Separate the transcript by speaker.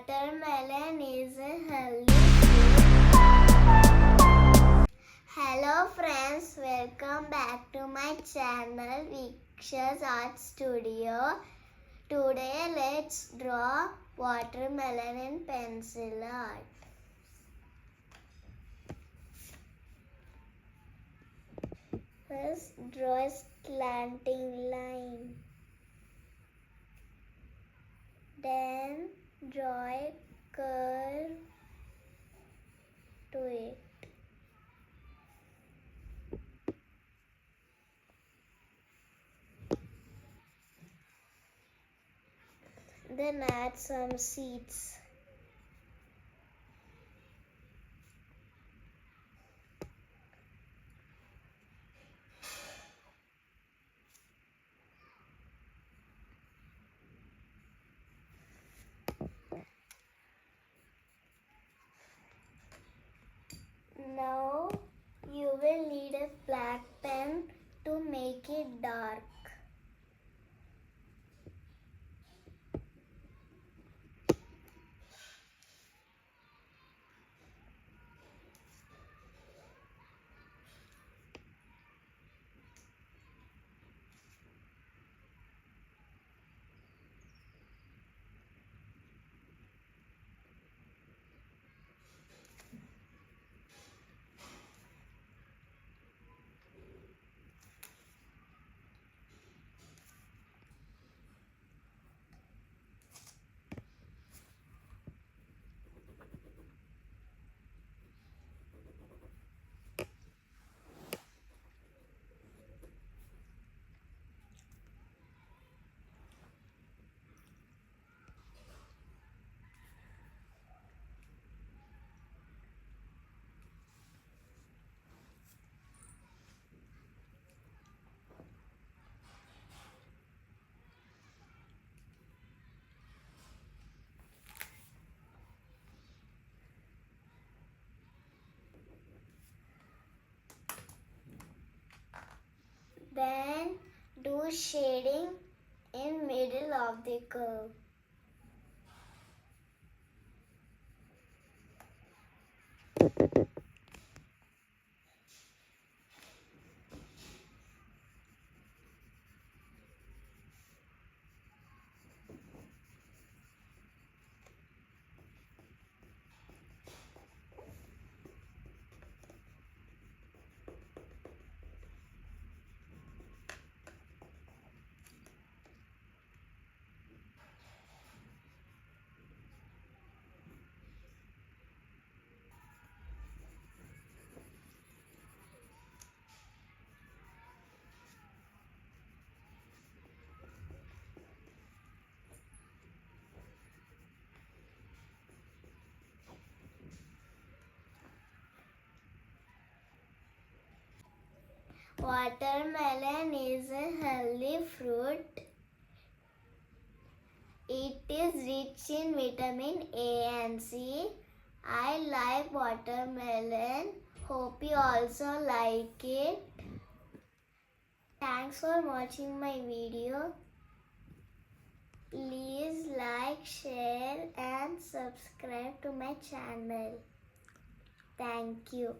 Speaker 1: Watermelon is a healthy fruit. Hello friends, welcome back to my channel Veeksha's Art Studio. Today let's draw watermelon in pencil art. First draw a slanting line. Then draw a curve to it. Then add some seeds. Now you will need a black pen to make it dark. Then do shading in middle of the curve. Watermelon is a healthy fruit. It is rich in vitamin A and C. I like watermelon. Hope you also like it. Thanks for watching my video. Please like, share and subscribe to my channel. Thank you.